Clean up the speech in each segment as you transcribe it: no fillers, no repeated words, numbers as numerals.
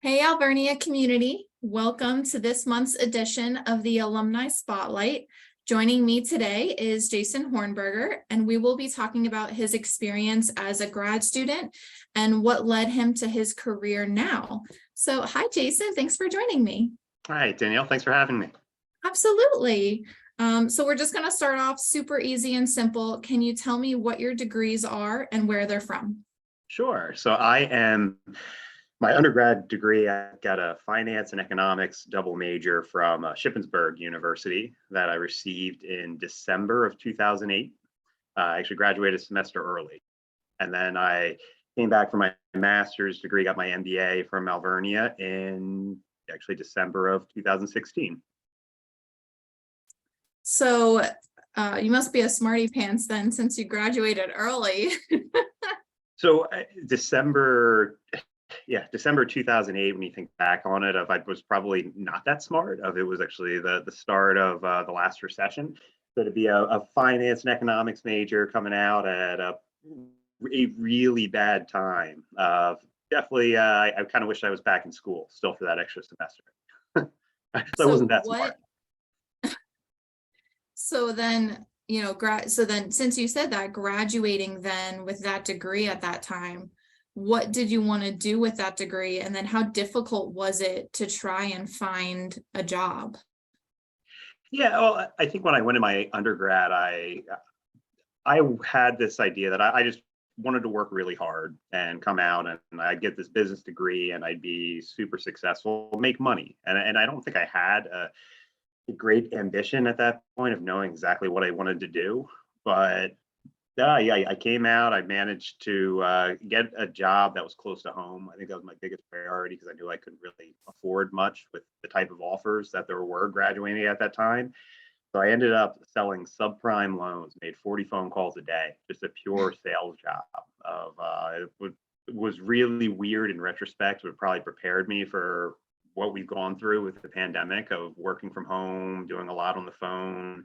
Hey, Alvernia community. Welcome to this month's edition of the Alumni Spotlight. Joining me today is Jason Hornberger, and we will be talking about his experience as a grad student and what led him to his career now. So, hi, Jason. Thanks for joining me. Hi, Danielle. Thanks for having me. Absolutely. So we're just going to start off super easy and simple. Can you tell me what your degrees are and where they're from? Sure. My undergrad degree, I got a finance and economics double major from Shippensburg University that I received in December of 2008. I actually graduated a semester early. And then I came back for my master's degree, got my MBA from Alvernia in actually December of 2016. So you must be a smarty pants then, since you graduated early. So December 2008, when you think back on it, I was probably not that smart. It was actually the start of the last recession. So to be a finance and economics major coming out at a really bad time. Definitely, I kind of wish I was back in school still for that extra semester. So I wasn't that smart. So then, since you said that, graduating then with that degree at that time, what did you want to do with that degree? And then how difficult was it to try and find a job? Yeah, well, I think when I went in my undergrad, I had this idea that I just wanted to work really hard and come out and I'd get this business degree and I'd be super successful, make money. And I don't think I had a great ambition at that point of knowing exactly what I wanted to do. But yeah, I came out, I managed to get a job that was close to home. I think that was my biggest priority because I knew I couldn't really afford much with the type of offers that there were graduating at that time. So I ended up selling subprime loans, made 40 phone calls a day, just a pure sales job. It was really weird in retrospect, but it probably prepared me for what we've gone through with the pandemic of working from home, doing a lot on the phone.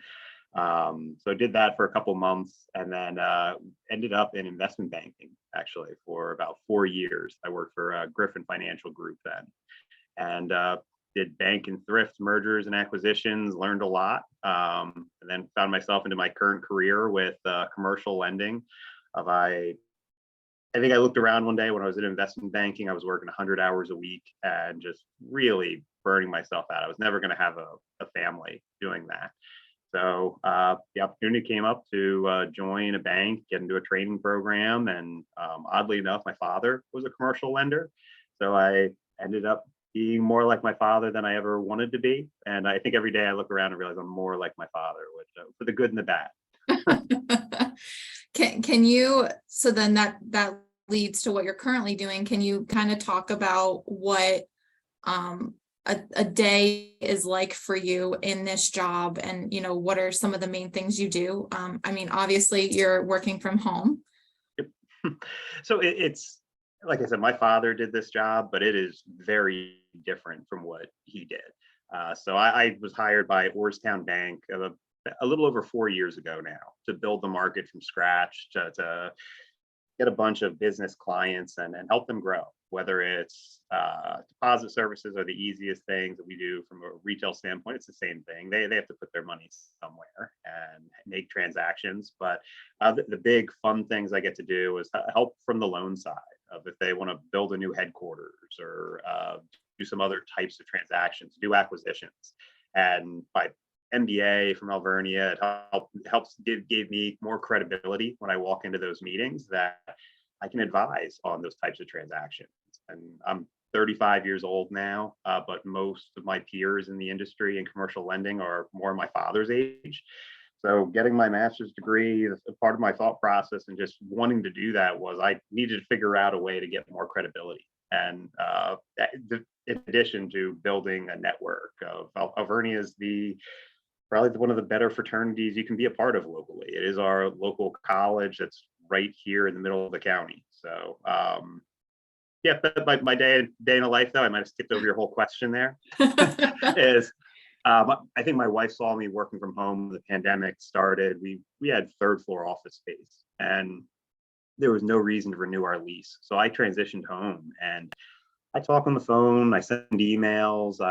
So I did that for a couple months and then ended up in investment banking actually for about 4 years. I worked for Griffin Financial Group then and did bank and thrift mergers and acquisitions, learned a lot, and then found myself into my current career with commercial lending. I think I looked around one day when I was in investment banking. I was working 100 hours a week and just really burning myself out. I was never going to have a family doing that. So the opportunity came up to join a bank, get into a training program. And oddly enough, my father was a commercial lender. So I ended up being more like my father than I ever wanted to be. And I think every day I look around and realize I'm more like my father, which for the good and the bad. Can you, so then that leads to what you're currently doing. Can you kind of talk about what a day is like for you in this job, and what are some of the main things you do? Obviously you're working from home. Yep. So it's like I said, my father did this job, but it is very different from what he did. So I was hired by Orrstown Bank a little over 4 years ago now to build the market from scratch, to get a bunch of business clients and help them grow. Whether it's deposit services are the easiest things that we do from a retail standpoint. It's the same thing. They have to put their money somewhere and make transactions. But the big fun things I get to do is help from the loan side of if they want to build a new headquarters or do some other types of transactions, do acquisitions. And by MBA from Alvernia, it gave me more credibility when I walk into those meetings that I can advise on those types of transactions. And I'm 35 years old now, but most of my peers in the industry and commercial lending are more my father's age. So getting my master's degree, part of my thought process and just wanting to do that was I needed to figure out a way to get more credibility. And in addition to building a network of Alvernia is probably one of the better fraternities you can be a part of locally. It is our local college that's right here in the middle of the county. So yeah, but my day in a life though, I might have skipped over your whole question there, is I think my wife saw me working from home when the pandemic started. We had third floor office space and there was no reason to renew our lease. So I transitioned home and I talk on the phone, I send emails,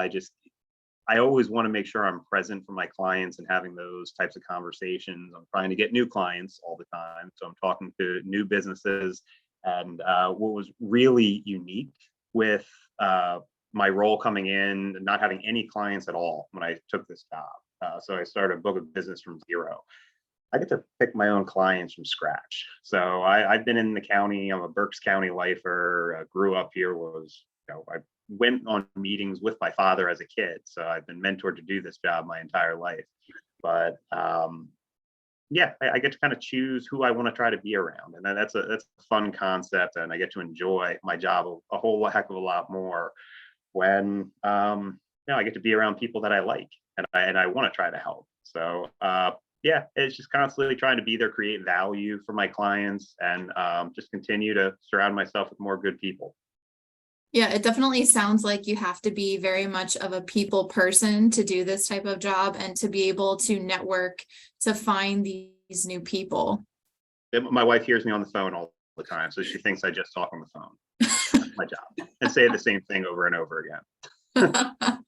I always want to make sure I'm present for my clients and having those types of conversations. I'm trying to get new clients all the time. So I'm talking to new businesses. And what was really unique with my role coming in, not having any clients at all when I took this job. So I started a book of business from zero. I get to pick my own clients from scratch. So I've been in the county. I'm a Berks County lifer. Grew up here. I went on meetings with my father as a kid. So I've been mentored to do this job my entire life. But yeah, I get to kind of choose who I want to try to be around, and that's a fun concept, and I get to enjoy my job a whole heck of a lot more when I get to be around people that I like and I want to try to help. So yeah, it's just constantly trying to be there, create value for my clients, and just continue to surround myself with more good people. Yeah, it definitely sounds like you have to be very much of a people person to do this type of job and to be able to network to find these new people. My wife hears me on the phone all the time, so she thinks I just talk on the phone. That's my job, and say the same thing over and over again.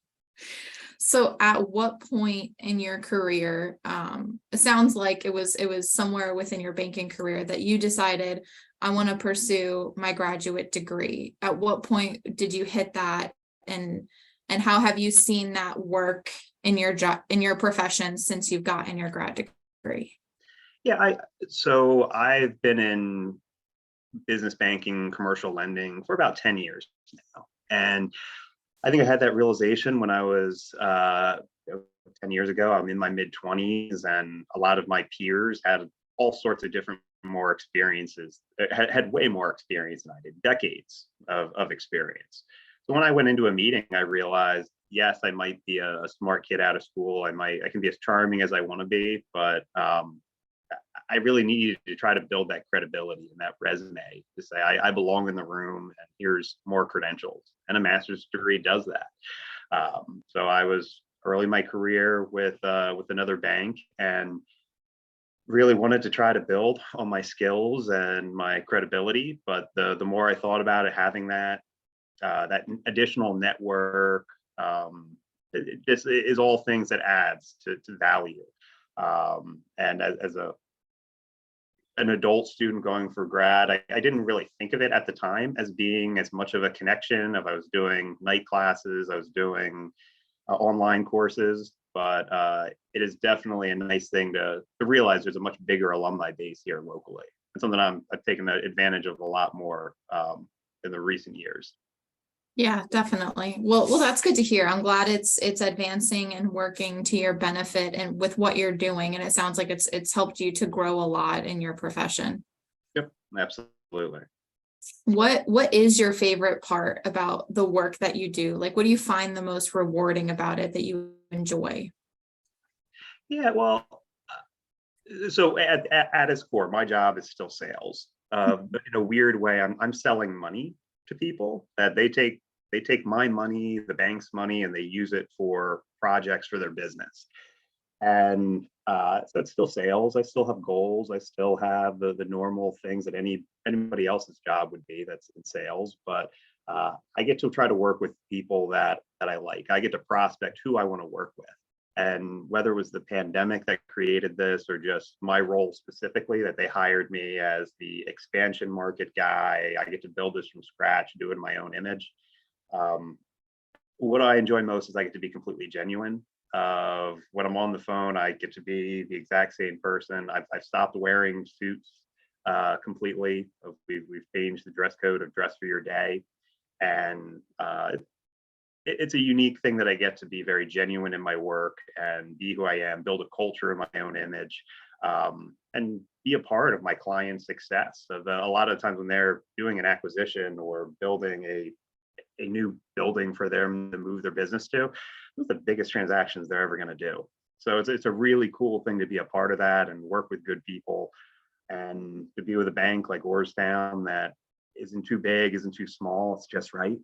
So at what point in your career, it sounds like it was somewhere within your banking career that you decided, I want to pursue my graduate degree. At what point did you hit that, and how have you seen that work in your job, in your profession, since you've gotten your grad degree? Yeah, so I've been in business banking, commercial lending for about 10 years now. And I think I had that realization when I was 10 years ago. I'm in my mid 20s, and a lot of my peers had all sorts of different more experiences, had way more experience than I did, decades of experience. So when I went into a meeting, I realized, yes, I might be a smart kid out of school. I can be as charming as I want to be, but I really needed to try to build that credibility and that resume to say I belong in the room, and here's more credentials. And a master's degree does that. So I was early in my career with another bank, and really wanted to try to build on my skills and my credibility. But the more I thought about it, having that additional network, it just is all things that adds to value. And as an adult student going for grad, I didn't really think of it at the time as being as much of a connection. If I was doing night classes, I was doing online courses, but it is definitely a nice thing to realize there's a much bigger alumni base here locally. It's something I've taken advantage of a lot more in the recent years. Yeah, definitely. Well, that's good to hear. I'm glad it's advancing and working to your benefit and with what you're doing. And it sounds like it's helped you to grow a lot in your profession. Yep, absolutely. What is your favorite part about the work that you do? Like, what do you find the most rewarding about it that you enjoy? Yeah, well, so at its core, my job is still sales. But in a weird way, I'm selling money to people that they take my money, the bank's money, and they use it for projects for their business. And so it's still sales. I still have goals. I still have the normal things that anybody else's job would be that's in sales. But I get to try to work with people that I like. I get to prospect who I want to work with. And whether it was the pandemic that created this or just my role specifically, that they hired me as the expansion market guy, I get to build this from scratch, do it in my own image. What I enjoy most is I get to be completely genuine. When I'm on the phone, I get to be the exact same person. I've stopped wearing suits completely. We've changed the dress code of dress for your day. And it's a unique thing that I get to be very genuine in my work and be who I am, build a culture in my own image, and be a part of my client's success. So a lot of times when they're doing an acquisition or building a new building for them to move their business to, those are the biggest transactions they're ever going to do. So it's a really cool thing to be a part of that and work with good people, and to be with a bank like Orrstown that isn't too big, isn't too small. It's just right.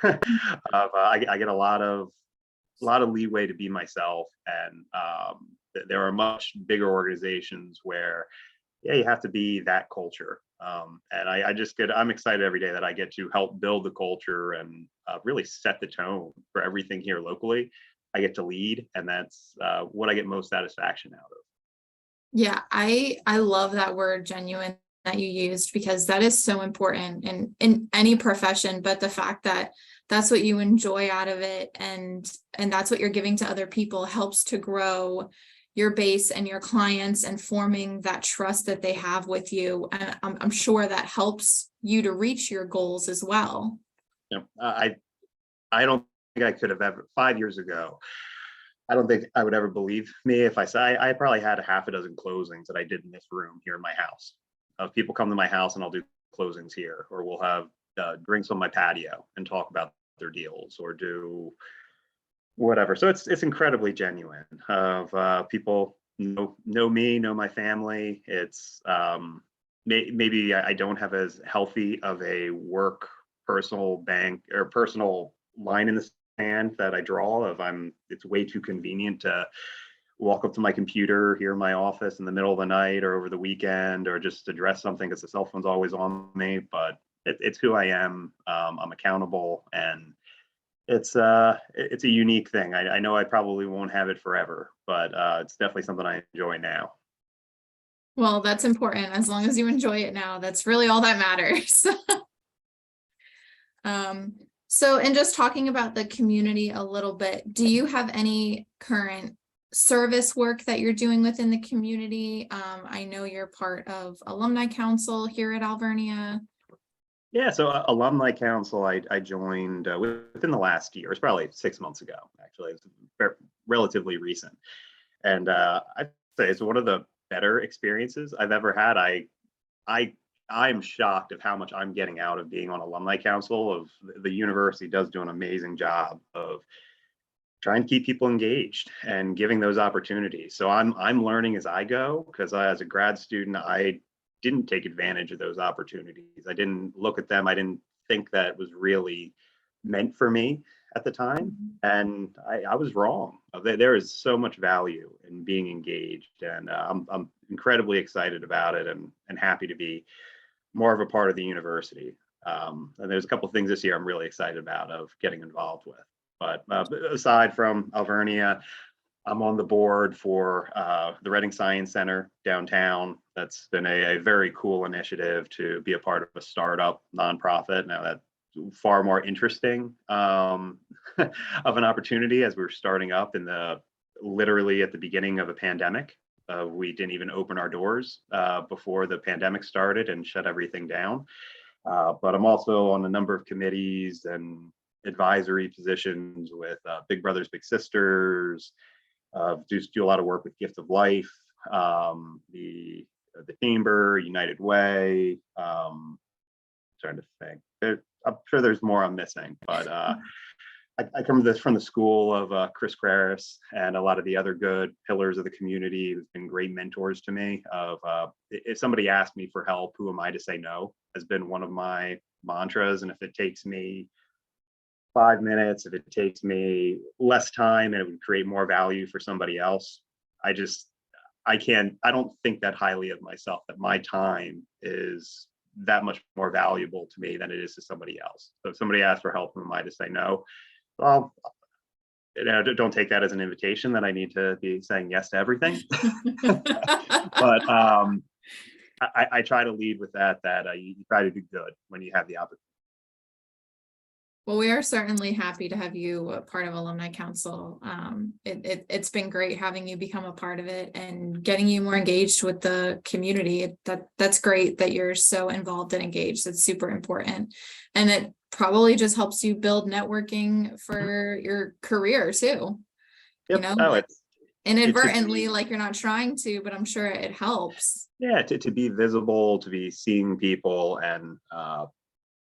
I get a lot of leeway to be myself, and there are much bigger organizations where yeah, you have to be that culture. And I'm excited every day that I get to help build the culture and really set the tone for everything here locally. I get to lead, and that's what I get most satisfaction out of. Yeah, I love that word genuine that you used, because that is so important in any profession, but the fact that that's what you enjoy out of it, and that's what you're giving to other people, helps to grow your base and your clients, and forming that trust that they have with you. And I'm sure that helps you to reach your goals as well. You know, I don't think I could have ever 5 years ago. I don't think I would ever believe me if I say I probably had a half a dozen closings that I did in this room here in my house. People come to my house and I'll do closings here, or we'll have drinks on my patio and talk about their deals, or do whatever. So it's incredibly genuine. Of people know me, know my family. It's maybe I don't have as healthy of a work personal bank or personal line in the sand that I draw. It's way too convenient to walk up to my computer here in my office in the middle of the night or over the weekend, or just address something because the cell phone's always on me. But it's who I am. I'm accountable, and it's a unique thing. I know I probably won't have it forever, but it's definitely something I enjoy now. Well, that's important. As long as you enjoy it now, that's really all that matters. So, and just talking about the community a little bit, do you have any current service work that you're doing within the community? I know you're part of Alumni Council here at Alvernia. Yeah, so Alumni Council, I joined within the last year. It's probably 6 months ago, actually. It's relatively recent. And I'd say it's one of the better experiences I've ever had. I'm shocked of how much I'm getting out of being on Alumni Council. Of the university does do an amazing job of trying to keep people engaged and giving those opportunities. So I'm learning as I go, because as a grad student, I didn't take advantage of those opportunities. I didn't look at them. I didn't think that it was really meant for me at the time. And I was wrong. There is so much value in being engaged, and I'm incredibly excited about it, and happy to be more of a part of the university. And there's a couple of things this year I'm really excited about of getting involved with. But aside from Alvernia, I'm on the board for the Reading Science Center downtown. That's been a very cool initiative to be a part of a startup nonprofit. Now that's far more interesting of an opportunity, as we're starting up literally at the beginning of a pandemic. We didn't even open our doors before the pandemic started and shut everything down. But I'm also on a number of committees and advisory positions with Big Brothers Big Sisters. Do a lot of work with Gift of Life, the Chamber, United Way. Trying to think. I'm sure there's more I'm missing, but I come from the school of Chris Kraris and a lot of the other good pillars of the community who've been great mentors to me. If somebody asks me for help, who am I to say no? Has been one of my mantras. And if it takes me 5 minutes, if it takes me less time and it would create more value for somebody else, I don't think that highly of myself, that my time is that much more valuable to me than it is to somebody else. So if somebody asks for help, who am I to say no? Well, don't take that as an invitation that I need to be saying yes to everything. But I try to lead with that you try to do good when you have the opportunity. Well, we are certainly happy to have you a part of Alumni Council. It's been great having you become a part of it and getting you more engaged with the community. That's great that you're so involved and engaged. That's super important. And it probably just helps you build networking for your career too. Yep. You know, inadvertently, it's like you're not trying to, but I'm sure it helps. yeah, to be visible, to be seeing people, and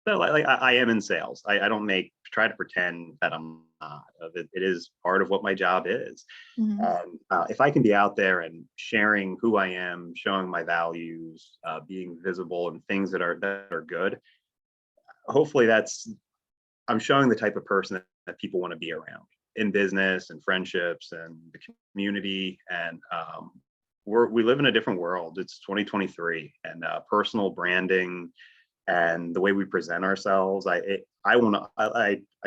so like I am in sales. I don't try to pretend that I'm not. It is part of what my job is. Mhm. If I can be out there and sharing who I am, showing my values, being visible, and things that are good, hopefully I'm showing the type of person that people want to be around in business and friendships and the community. And we live in a different world. It's 2023, and personal branding and the way we present ourselves. I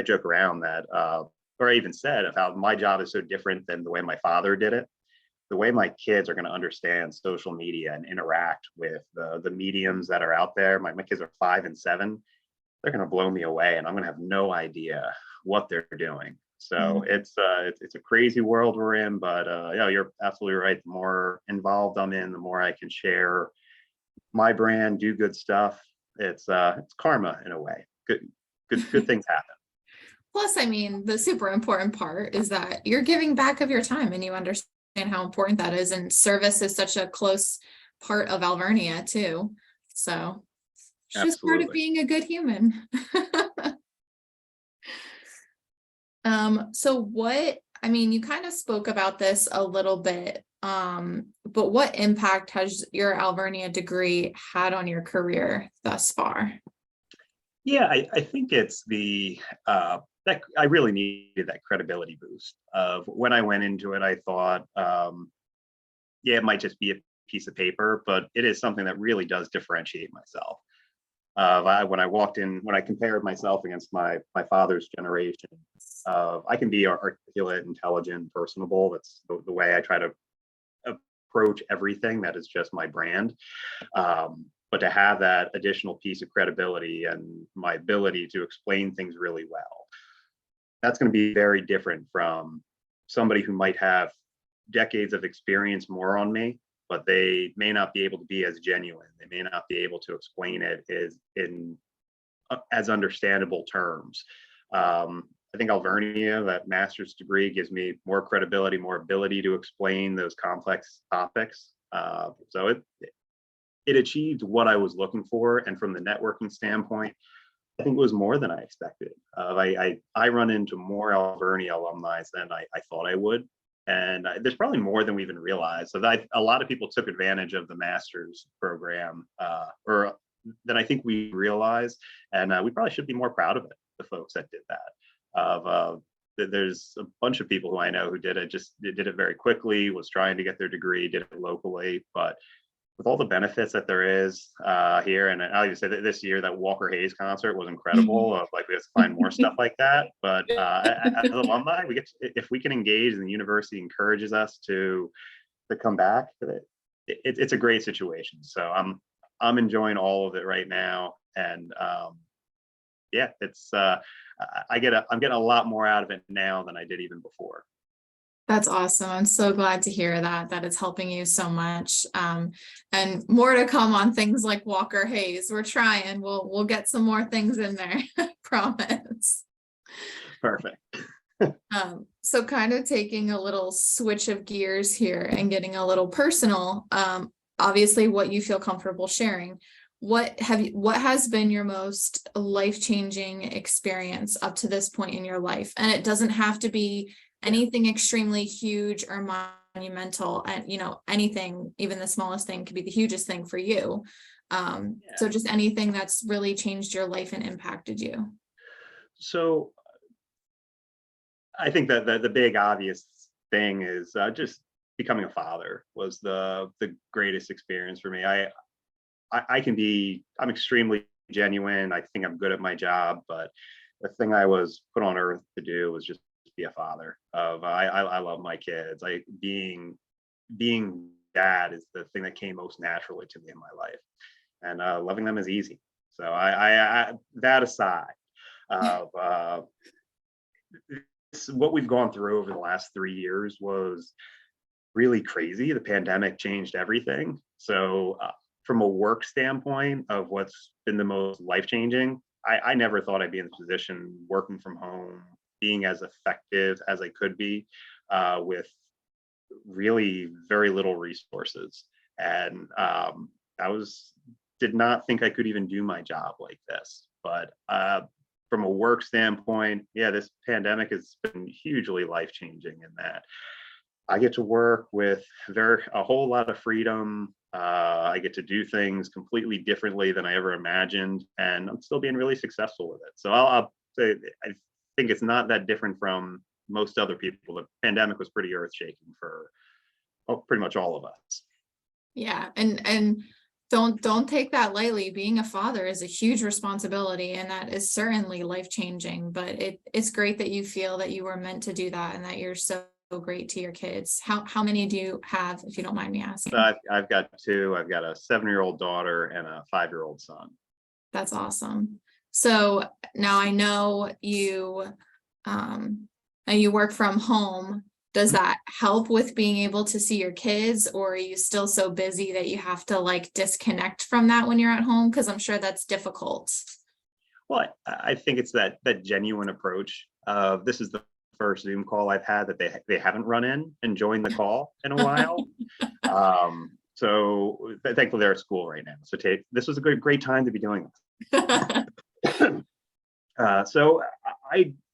joke around that, or I even said of how my job is so different than the way my father did it. The way my kids are going to understand social media and interact with the mediums that are out there. My kids are 5 and 7. They're going to blow me away, and I'm going to have no idea what they're doing. So it's a crazy world we're in, but yeah, you're absolutely right. The more involved I'm in, the more I can share my brand, do good stuff. It's karma in a way. Good things happen. Plus, I mean, the super important part is that you're giving back of your time and you understand how important that is. And service is such a close part of Alvernia too. So it's just part of Absolutely. being a good human. So I mean, you kind of spoke about this a little bit, but what impact has your Alvernia degree had on your career thus far? Yeah, I think it's that I really needed that credibility boost of when I went into it. I thought, yeah, it might just be a piece of paper, but it is something that really does differentiate myself. When I walked in, when I compared myself against my father's generation, I can be articulate, intelligent, personable. That's the way I try to approach everything. That is just my brand. But to have that additional piece of credibility and my ability to explain things really well, that's going to be very different from somebody who might have decades of experience more on me, but they may not be able to be as genuine. They may not be able to explain it as understandable terms. I think Alvernia, that master's degree, gives me more credibility, more ability to explain those complex topics. So it achieved what I was looking for, and from the networking standpoint, I think it was more than I expected. I run into more Alvernia alumni than I thought I would. And there's probably more than we even realized. So a lot of people took advantage of the master's program, or than I think we realized. And we probably should be more proud of it, the folks that did that. There's a bunch of people who I know who did it very quickly, was trying to get their degree, did it locally. But with all the benefits that there is here, and I'll even say that this year that Walker Hayes concert was incredible. Like we have to find more stuff like that. But as alumni, if we can engage, and the university encourages us to come back, it's a great situation. So I'm enjoying all of it right now, and yeah, I'm getting a lot more out of it now than I did even before. That's awesome. I'm so glad to hear that it's helping you so much. And more to come on things like Walker Hayes. We're trying. We'll get some more things in there. I promise. Perfect. So kind of taking a little switch of gears here and getting a little personal. Obviously what you feel comfortable sharing. What has been your most life-changing experience up to this point in your life? And it doesn't have to be anything extremely huge or monumental, and anything, even the smallest thing could be the hugest thing for you. So just anything that's really changed your life and impacted you. So I think that the big obvious thing is just becoming a father was the greatest experience for me. I'm extremely genuine. I think I'm good at my job, but the thing I was put on earth to do was just be a father. I love my kids. Being dad is the thing that came most naturally to me in my life, and loving them is easy. So I that aside, what we've gone through over the last 3 years was really crazy. The pandemic changed everything. So from a work standpoint of what's been the most life-changing, I never thought I'd be in this position working from home, being as effective as I could be with really very little resources. And did not think I could even do my job like this. But from a work standpoint, yeah, this pandemic has been hugely life-changing in that I get to work with a whole lot of freedom. I get to do things completely differently than I ever imagined, and I'm still being really successful with it. So I'll say I think it's not that different from most other people. The pandemic was pretty earth-shaking for pretty much all of us. Yeah, and don't take that lightly. Being a father is a huge responsibility, and that is certainly life-changing, but it's great that you feel that you were meant to do that and that you're so great to your kids. How many do you have, if you don't mind me So asking? I've got two. I've got a 7-year-old daughter and a 5-year-old son. That's awesome. So now I know you work from home. Does that help with being able to see your kids, or are you still so busy that you have to like disconnect from that when you're at home? Because I'm sure that's difficult. Well, I think it's that genuine approach of this is the first Zoom call I've had that they haven't run in and joined the call in a while. So thankfully they're at school right now. So this was a great time to be doing this. So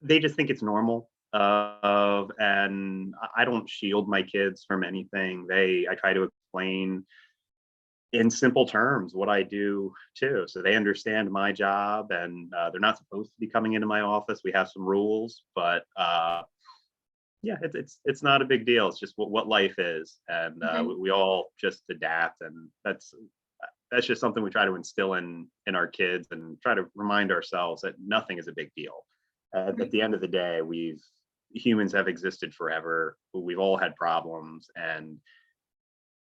they just think it's normal. And I don't shield my kids from anything. I try to explain in simple terms what I do too, so they understand my job, and they're not supposed to be coming into my office. We have some rules, but yeah, it's not a big deal. It's just what life is, and Okay. we all just adapt, and that's just something we try to instill in our kids, and try to remind ourselves that nothing is a big deal. At the end of the day, humans have existed forever. We've all had problems, and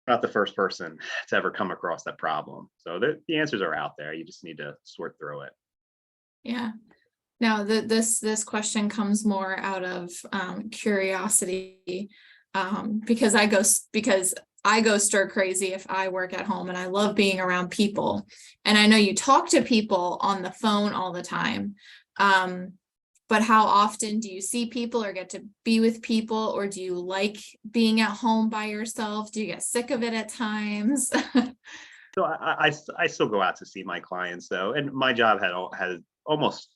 not the first person to ever come across that problem. So the answers are out there. You just need to sort through it. Yeah. Now, this question comes more out of curiosity, because I go stir crazy if I work at home, and I love being around people. And I know you talk to people on the phone all the time. But how often do you see people or get to be with people, or do you like being at home by yourself? Do you get sick of it at times? So I still go out to see my clients though, and my job has almost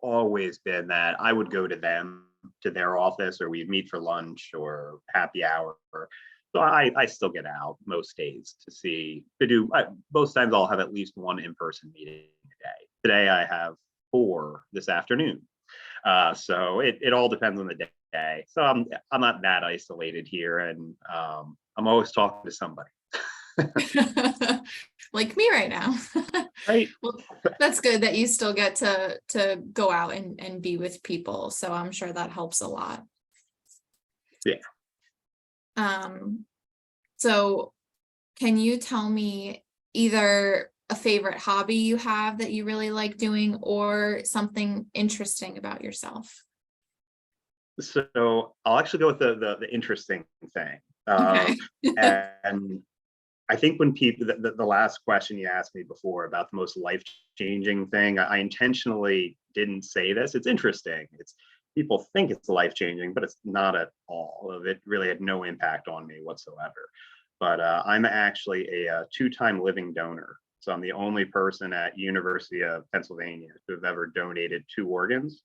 always been that I would go to their office, or we'd meet for lunch or happy hour. So I still get out most days most times I'll have at least one in-person meeting a day. Today I have 4 this afternoon. So it all depends on the day. So I'm not that isolated here, and I'm always talking to somebody. Like me right now. Right. Well, that's good that you still get to go out and be with people. So I'm sure that helps a lot. Yeah. So can you tell me either a favorite hobby you have that you really like doing, or something interesting about yourself? So I'll actually go with the interesting thing. Okay. And I think when the last question you asked me before about the most life-changing thing, I intentionally didn't say this. It's interesting. People think it's life-changing, but it's not at all. It really had no impact on me whatsoever. But I'm actually a 2-time living donor. So I'm the only person at University of Pennsylvania to have ever donated 2 organs.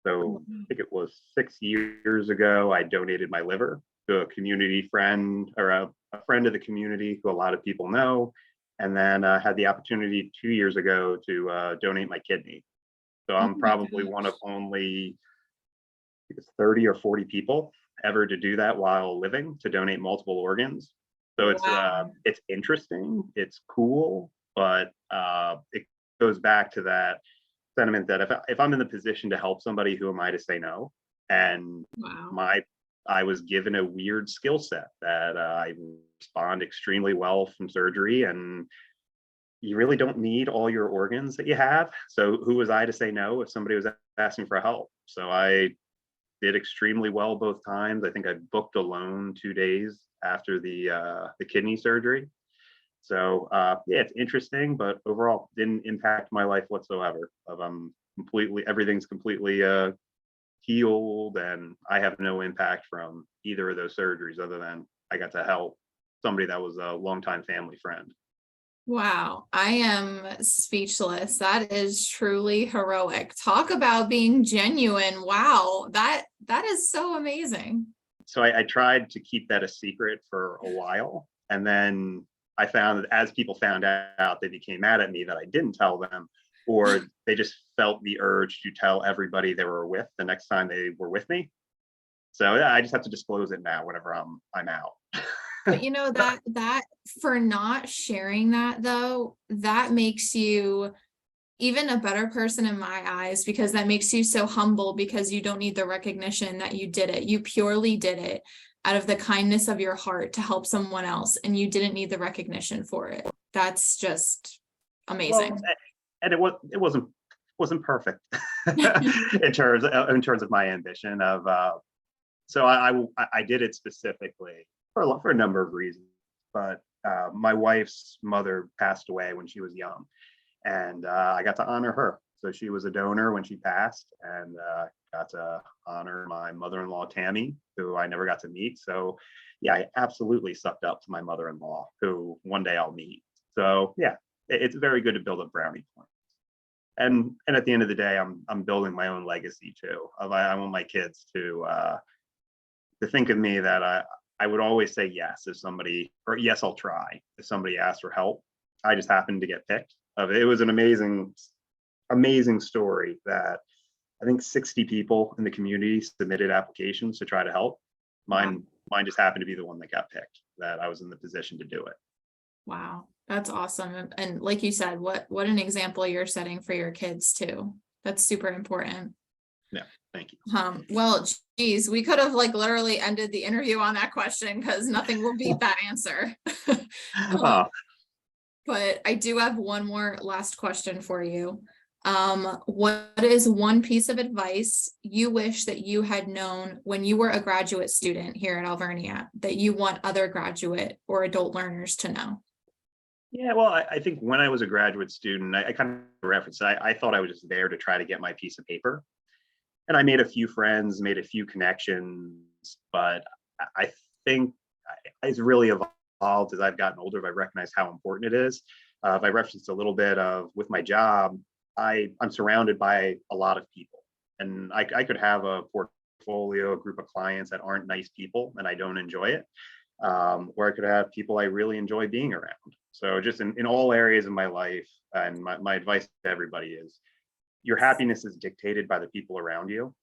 So I think it was 6 years ago, I donated my liver to a community friend, or a friend of the community who a lot of people know. And then had the opportunity 2 years ago to donate my kidney. So Oh I'm my probably one of gosh. only, I think it's 30 or 40 people ever to do that while living, to donate multiple organs. So Wow. it's interesting, it's cool, but it goes back to that sentiment that if I'm in the position to help somebody, who am I to say no? And Wow. I was given a weird skill set that I respond extremely well from surgery, and you really don't need all your organs that you have. So who was I to say no if somebody was asking for help? So I did extremely well both times. I think I booked alone 2 days after the kidney surgery. So yeah, it's interesting, but overall didn't impact my life whatsoever. Everything's completely healed, and I have no impact from either of those surgeries, other than I got to help somebody that was a longtime family friend. Wow, I am speechless. That is truly heroic. Talk about being genuine. Wow, that is so amazing. So I tried to keep that a secret for a while, and then I found that as people found out, they became mad at me that I didn't tell them, or they just felt the urge to tell everybody they were with the next time they were with me. So yeah, I just have to disclose it now whenever I'm out. But you know, that for not sharing that though, that makes you even a better person in my eyes, because that makes you so humble, because you don't need the recognition that you did it. You purely did it out of the kindness of your heart to help someone else, and you didn't need the recognition for it. That's just Well, amazing. and it wasn't perfect in terms of my ambition of so I did it specifically for a number of reasons, but my wife's mother passed away when she was young, and I got to honor her. So she was a donor when she passed, and got to honor my mother-in-law Tammy, who I never got to meet. So yeah, I absolutely sucked up to my mother-in-law, who one day I'll meet. So yeah, it's very good to build up brownie points. And at the end of the day, I'm building my own legacy too. I want my kids to think of me that I would always say yes if somebody, or yes, I'll try if somebody asked for help. I just happened to get picked. It was an amazing story that I think 60 people in the community submitted applications to try to help. Mine just happened to be the one that got picked, that I was in the position to do it. Wow, that's awesome. And like you said, what an example you're setting for your kids too. That's super important. Yeah, thank you. Well, geez, we could have like literally ended the interview on that question, because nothing will beat that answer. But I do have one more last question for you. What is one piece of advice you wish that you had known when you were a graduate student here at Alvernia that you want other graduate or adult learners to know? Yeah, well, I think when I was a graduate student, I kind of referenced, I thought I was just there to try to get my piece of paper. And I made a few friends, made a few connections, but I think it's really evolved as I've gotten older. I've recognized how important it is. If I referenced a little bit of with my job, I'm surrounded by a lot of people, and I could have a portfolio, a group of clients that aren't nice people, and I don't enjoy it. Or I could have people I really enjoy being around. So just in all areas of my life, and my advice to everybody is, your happiness is dictated by the people around you.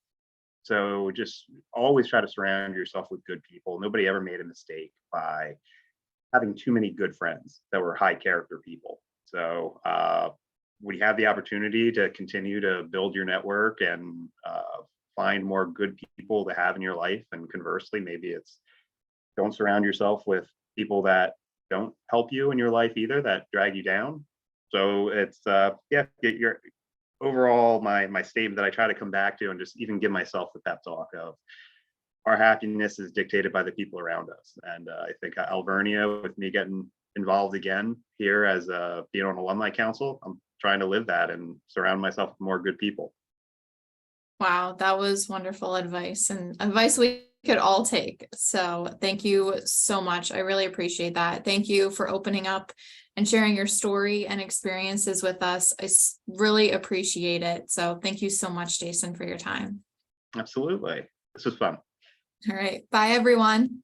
So just always try to surround yourself with good people. Nobody ever made a mistake by having too many good friends that were high character people. So when you have the opportunity to continue to build your network and find more good people to have in your life, and conversely, maybe it's don't surround yourself with people that don't help you in your life either, that drag you down. So it's get your overall my statement that I try to come back to, and just even give myself the pep talk of, our happiness is dictated by the people around us. And I think Alvernia, with me getting involved again here as being on Alumni Council, I'm trying to live that and surround myself with more good people. Wow, that was wonderful advice, and advice we could all take. So thank you so much. I really appreciate that. Thank you for opening up and sharing your story and experiences with us. I really appreciate it. So thank you so much, Jason, for your time. Absolutely. This was fun. All right. Bye, everyone.